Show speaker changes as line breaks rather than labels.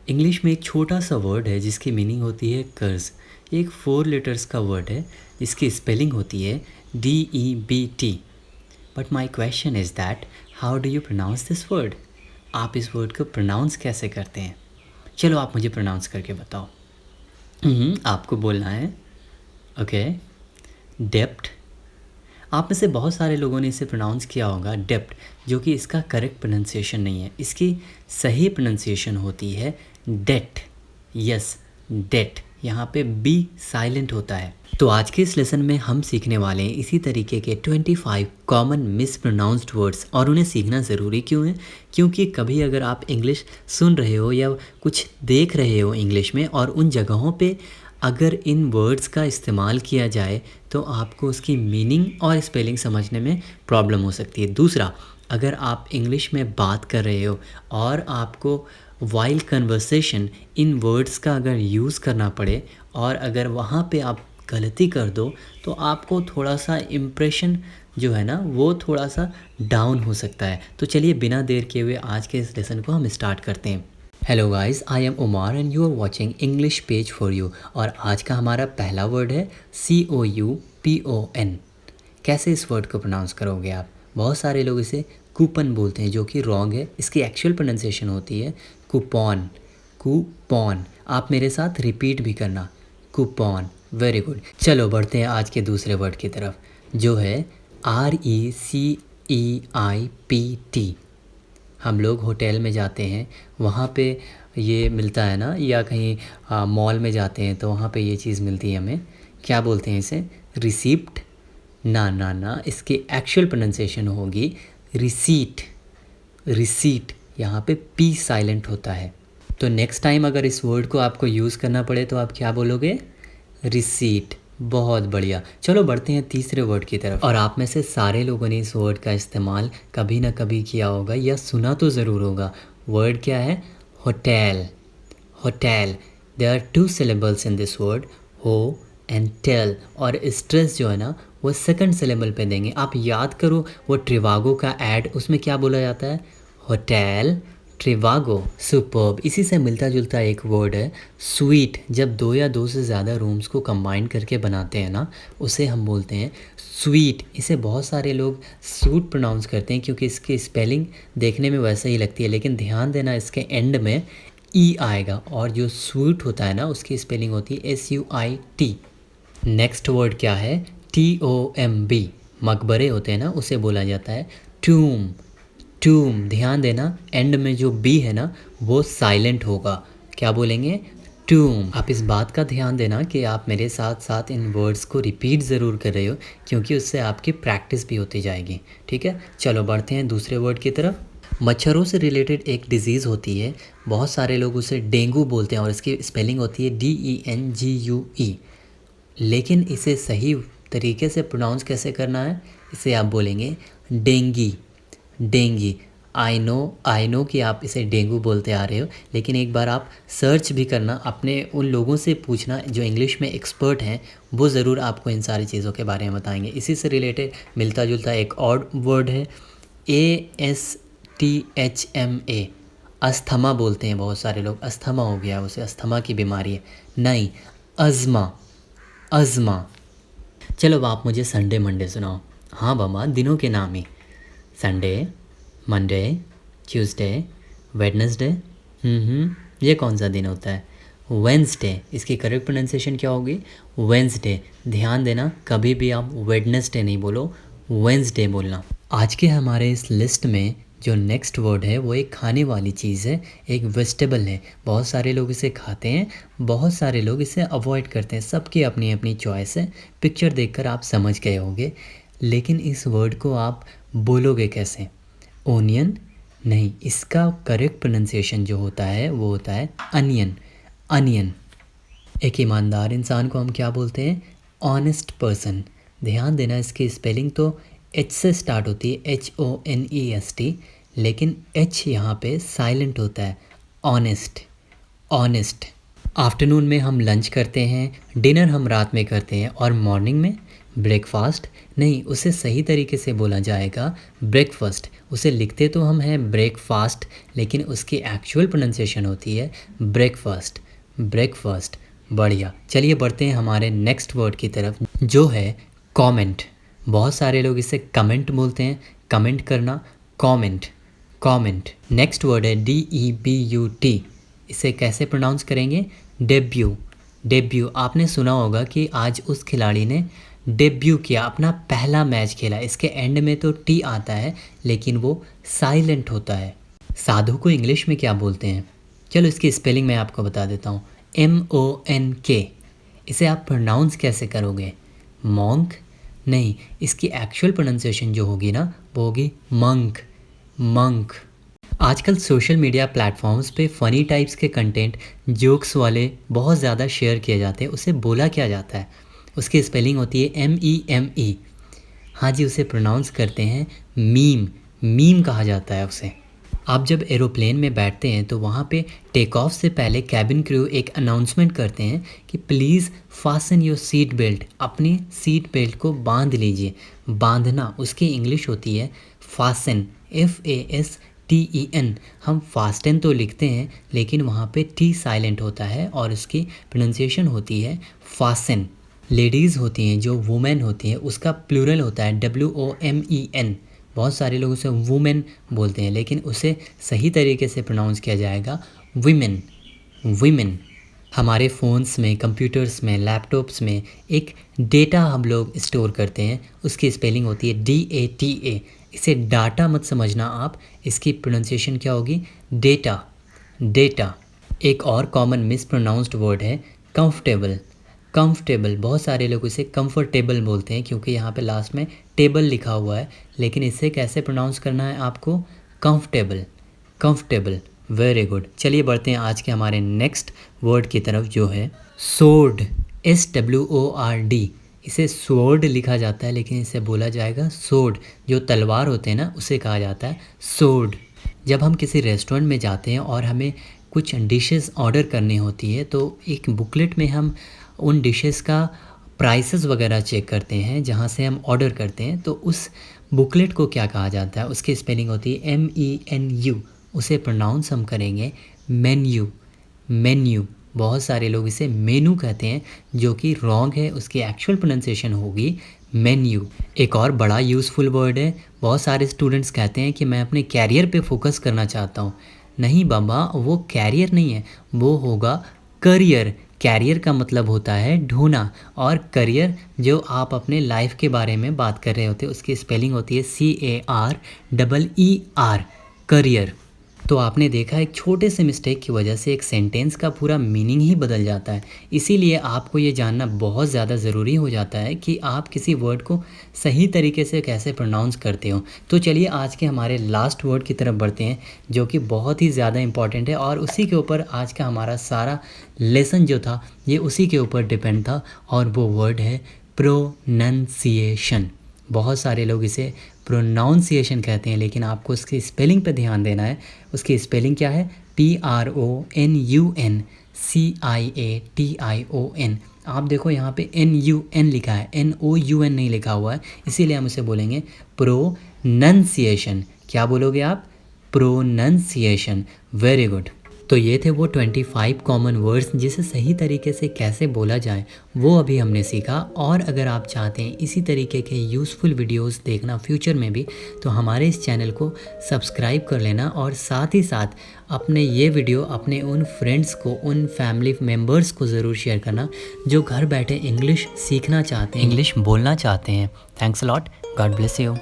English में एक छोटा सा वर्ड है जिसकी मीनिंग होती है कर्ज। ये एक 4 लेटर्स का वर्ड है। इसकी स्पेलिंग होती है DEBT। But my question is that how do you pronounce this word. आप इस वर्ड को प्रोनाउंस कैसे करते हैं? चलो आप मुझे प्रोनाउंस करके बताओ। आपको बोलना है। ओके, डेप्ट। आप में से बहुत सारे लोगों ने इसे प्रोनाउंस किया होगा डेप्ट, जो कि इसका करेक्ट प्रोनाउंसिएशन नहीं है। इसकी सही प्रोनाउंसिएशन होती है डेट। Yes, date. यहाँ पे बी साइलेंट होता है। तो आज के इस लेसन में हम सीखने वाले हैं इसी तरीके के 25 कॉमन मिसप्रोनाउंस्ड वर्ड्स। और उन्हें सीखना ज़रूरी क्यों है? क्योंकि कभी अगर आप इंग्लिश सुन रहे हो या कुछ देख रहे हो इंग्लिश में, और उन जगहों पे अगर इन वर्ड्स का इस्तेमाल किया जाए तो आपको उसकी मीनिंग और स्पेलिंग समझने में प्रॉब्लम हो सकती है। दूसरा, अगर आप इंग्लिश में बात कर रहे हो और आपको वाइल कन्वर्सेशन इन वर्ड्स का अगर यूज़ करना पड़े और अगर वहाँ पे आप गलती कर दो तो आपको थोड़ा सा इम्प्रेशन जो है ना वो थोड़ा सा डाउन हो सकता है। तो चलिए बिना देर किए हुए आज के इस लेसन को हम स्टार्ट करते हैं। Hello guys, I am Umar and you are watching English page for you. और आज का हमारा पहला वर्ड है COUPON। कैसे इस वर्ड को प्रोनाउंस करोगे आप? बहुत सारे लोग इसे कूपन बोलते हैं, जो कि रॉन्ग है। इसकी एक्चुअल प्रोनाउंसिएशन होती है कूपॉन। कूपॉन। आप मेरे साथ रिपीट भी करना, कूपॉन। Very good. चलो बढ़ते हैं आज के दूसरे वर्ड की तरफ, जो है RECEIPT। हम लोग होटल में जाते हैं, वहाँ पे ये मिलता है ना, या कहीं मॉल में जाते हैं तो वहाँ पे ये चीज़ मिलती है हमें। क्या बोलते हैं इसे? रिसिप्ट? ना ना ना, इसकी एक्चुअल प्रोनाउंसिएशन होगी रिसीट। रिसीट। यहाँ पे पी साइलेंट होता है। तो नेक्स्ट टाइम अगर इस वर्ड को आपको यूज़ करना पड़े तो आप क्या बोलोगे? रिसीट। बहुत बढ़िया। चलो बढ़ते हैं तीसरे वर्ड की तरफ। और आप में से सारे लोगों ने इस वर्ड का इस्तेमाल कभी ना कभी किया होगा या सुना तो ज़रूर होगा। वर्ड क्या है? Hotel. Hotel. There are 2 syllables in this word, ho and tel. और स्ट्रेस जो है ना वो सेकंड सिलेबल पे देंगे। आप याद करो वो ट्रिवागो का एड, उसमें क्या बोला जाता है? Hotel Trivago. सुपर्ब। इसी से मिलता जुलता एक वर्ड है स्वीट। जब 2 या 2 से ज़्यादा रूम्स को कंबाइन करके बनाते हैं ना, उसे हम बोलते हैं स्वीट। इसे बहुत सारे लोग सूट प्रोनाउंस करते हैं क्योंकि इसकी स्पेलिंग देखने में वैसे ही लगती है, लेकिन ध्यान देना इसके एंड में ई आएगा, और जो स्वीट होता है ना उसकी स्पेलिंग होती है SUIT। नेक्स्ट वर्ड क्या है? TOMB। मकबरे होते हैं ना, उसे बोला जाता है टूम। टूम। ध्यान देना एंड में जो बी है ना वो साइलेंट होगा। क्या बोलेंगे? टूम। आप इस बात का ध्यान देना कि आप मेरे साथ साथ इन वर्ड्स को रिपीट ज़रूर कर रहे हो, क्योंकि उससे आपकी प्रैक्टिस भी होती जाएगी। ठीक है, चलो बढ़ते हैं दूसरे वर्ड की तरफ। मच्छरों से रिलेटेड एक डिज़ीज़ होती है, बहुत सारे लोग उसे डेंगू बोलते हैं और इसकी स्पेलिंग होती है DENGUE। लेकिन इसे सही तरीके से प्रोनाउंस कैसे करना है? इसे आप बोलेंगे डेंगी। डेंगी। आई नो कि आप इसे डेंगू बोलते आ रहे हो, लेकिन एक बार आप सर्च भी करना, अपने उन लोगों से पूछना जो इंग्लिश में एक्सपर्ट हैं, वो ज़रूर आपको इन सारी चीज़ों के बारे में बताएंगे। इसी से रिलेटेड मिलता जुलता एक और वर्ड है ASTHMA। अस्थमा बोलते हैं बहुत सारे लोग, अस्थमा हो गया उसे, अस्थमा की बीमारी है। नहीं, अज़मा। अज़मा। चलो अब आप मुझे संडे मंडे सुनाओ। हाँ बाबा, दिनों के नाम ही। Sunday, Monday, Tuesday, Wednesday. ये कौन सा दिन होता है? वेंसडे। इसकी करेक्ट प्रोनाउंसिएशन क्या होगी? वेंसडे। ध्यान देना कभी भी आप वेडनेसडे नहीं बोलो, वेंसडे बोलना। आज के हमारे इस लिस्ट में जो नेक्स्ट वर्ड है वो एक खाने वाली चीज़ है, एक वेजिटेबल है। बहुत सारे लोग इसे खाते हैं, बहुत सारे लोग इसे अवॉइड करते हैं। सबकी अपनी अपनी चॉइस है। पिक्चर देखकर आप समझ गए होंगे, लेकिन इस वर्ड को आप बोलोगे कैसे? ओनियन? नहीं, इसका करेक्ट प्रोनाउंसिएशन जो होता है वो होता है अनियन। अनियन। एक ईमानदार इंसान को हम क्या बोलते हैं? Honest person. ध्यान देना इसकी स्पेलिंग तो H से स्टार्ट होती है, HONEST, लेकिन H यहाँ पे साइलेंट होता है। ऑनेस्ट। ऑनेस्ट। आफ्टरनून में हम लंच करते हैं, डिनर हम रात में करते हैं, और मॉर्निंग में? ब्रेकफास्ट नहीं, उसे सही तरीके से बोला जाएगा ब्रेकफास्ट। उसे लिखते तो हम हैं ब्रेकफास्ट, लेकिन उसकी एक्चुअल प्रोनाउंसिएशन होती है ब्रेकफास्ट। ब्रेकफास्ट। बढ़िया, चलिए बढ़ते हैं हमारे नेक्स्ट वर्ड की तरफ, जो है कमेंट। बहुत सारे लोग इसे कमेंट बोलते हैं, कमेंट करना, कमेंट, कमेंट। नेक्स्ट वर्ड है DEBUT। इसे कैसे प्रोनाउंस करेंगे? डेब्यू। डेब्यू। आपने सुना होगा कि आज उस खिलाड़ी ने डेब्यू किया, अपना पहला मैच खेला। इसके एंड में तो टी आता है, लेकिन वो साइलेंट होता है। साधु को इंग्लिश में क्या बोलते हैं? चलो इसकी स्पेलिंग मैं आपको बता देता हूँ। MONK। इसे आप प्रोनाउंस कैसे करोगे? मॉन्क नहीं, इसकी एक्चुअल प्रोनाउंसिएशन जो होगी ना, वो होगी मंक, मंक। आजकल सोशल मीडिया प्लेटफॉर्म्स पे फ़नी टाइप्स के कंटेंट, जोक्स वाले बहुत ज़्यादा शेयर किए जाते हैं। उसे बोला क्या जाता है? उसकी स्पेलिंग होती है MEME। हाँ जी, उसे प्रोनाउंस करते हैं मीम। मीम कहा जाता है उसे। आप जब एरोप्लेन में बैठते हैं तो वहाँ पे टेक ऑफ से पहले कैबिन क्रू एक अनाउंसमेंट करते हैं कि please fasten your seat belt. अपनी सीट बेल्ट को बांध लीजिए। बांधना, उसकी इंग्लिश होती है फासन, FASTEN। हम फास्टन तो लिखते हैं, लेकिन वहाँ पे टी साइलेंट होता है और उसकी प्रोनाउंसिएशन होती है फासन। लेडीज़ होती हैं, जो वुमेन होती हैं, उसका प्लूरल होता है WOMEN। बहुत सारे लोग उसे वुमेन बोलते हैं, लेकिन उसे सही तरीके से प्रोनाउंस किया जाएगा विमेन, विमेन। हमारे फ़ोन्स में, कंप्यूटर्स में, लैपटॉप्स में एक डेटा हम लोग स्टोर करते हैं, उसकी स्पेलिंग होती है DATA। इसे डाटा मत समझना आप, इसकी प्रोनाउंसिएशन क्या होगी? Data, data. एक और कॉमन मिसप्रोनाउंस्ड वर्ड है कंफर्टेबल। कंफर्टेबल, बहुत सारे लोग इसे कंफर्टेबल बोलते हैं क्योंकि यहाँ पे लास्ट में टेबल लिखा हुआ है, लेकिन इसे कैसे प्रोनाउंस करना है आपको? Comfortable, comfortable. Very good. चलिए बढ़ते हैं आज के हमारे नेक्स्ट वर्ड की तरफ, जो है सोर्ड, SWORD। इसे स्वॉर्ड लिखा जाता है, लेकिन इसे बोला जाएगा सोर्ड। जो तलवार होते हैं ना, उसे कहा जाता है सोर्ड। जब हम किसी रेस्टोरेंट में जाते हैं और हमें कुछ डिशेस ऑर्डर करनी होती है, तो एक बुकलेट में हम उन डिशेस का प्राइसेस वगैरह चेक करते हैं जहाँ से हम ऑर्डर करते हैं। तो उस बुकलेट को क्या कहा जाता है? उसकी स्पेलिंग होती है MENU। उसे प्रोनाउंस हम करेंगे मेन्यू, मेन्यू। बहुत सारे लोग इसे मेनू कहते हैं, जो कि रॉन्ग है। उसकी एक्चुअल प्रोनाउंसिएशन होगी मेन्यू। एक और बड़ा यूज़फुल वर्ड है। बहुत सारे स्टूडेंट्स कहते हैं कि मैं अपने कैरियर पे फोकस करना चाहता हूँ। नहीं बाबा, वो कैरियर नहीं है, वो होगा करियर। कैरियर का मतलब होता है ढूंढना, और करियर जो आप अपने लाइफ के बारे में बात कर रहे होते हैं, उसकी स्पेलिंग होती है CAREER, करियर। तो आपने देखा, एक छोटे से मिस्टेक की वजह से एक सेंटेंस का पूरा मीनिंग ही बदल जाता है। इसीलिए आपको ये जानना बहुत ज़्यादा ज़रूरी हो जाता है कि आप किसी वर्ड को सही तरीके से कैसे प्रोनाउंस करते हो। तो चलिए आज के हमारे लास्ट वर्ड की तरफ बढ़ते हैं, जो कि बहुत ही ज़्यादा इंपॉर्टेंट है, और उसी के ऊपर आज का हमारा सारा लेसन जो था, ये उसी के ऊपर डिपेंड था, और वो वर्ड है प्रोनंसिएशन। बहुत सारे लोग इसे प्रोनाउंसिएशन कहते हैं, लेकिन आपको उसकी स्पेलिंग पे ध्यान देना है। उसकी स्पेलिंग क्या है? PRONUNCIATION। आप देखो यहाँ पे NUN लिखा है, NOUN नहीं लिखा हुआ है, इसीलिए हम इसे बोलेंगे प्रोनंसिएशन। क्या बोलोगे आप? प्रोनंसिएशन। Very good. तो ये थे वो 25 कॉमन वर्ड्स जिसे सही तरीके से कैसे बोला जाए, वो अभी हमने सीखा। और अगर आप चाहते हैं इसी तरीके के यूज़फुल वीडियोस देखना फ्यूचर में भी, तो हमारे इस चैनल को सब्सक्राइब कर लेना, और साथ ही साथ अपने ये वीडियो अपने उन फ्रेंड्स को, उन फैमिली मेम्बर्स को ज़रूर शेयर करना जो घर बैठे इंग्लिश सीखना चाहते हैं, इंग्लिश बोलना चाहते हैं। Thanks a lot. God bless you.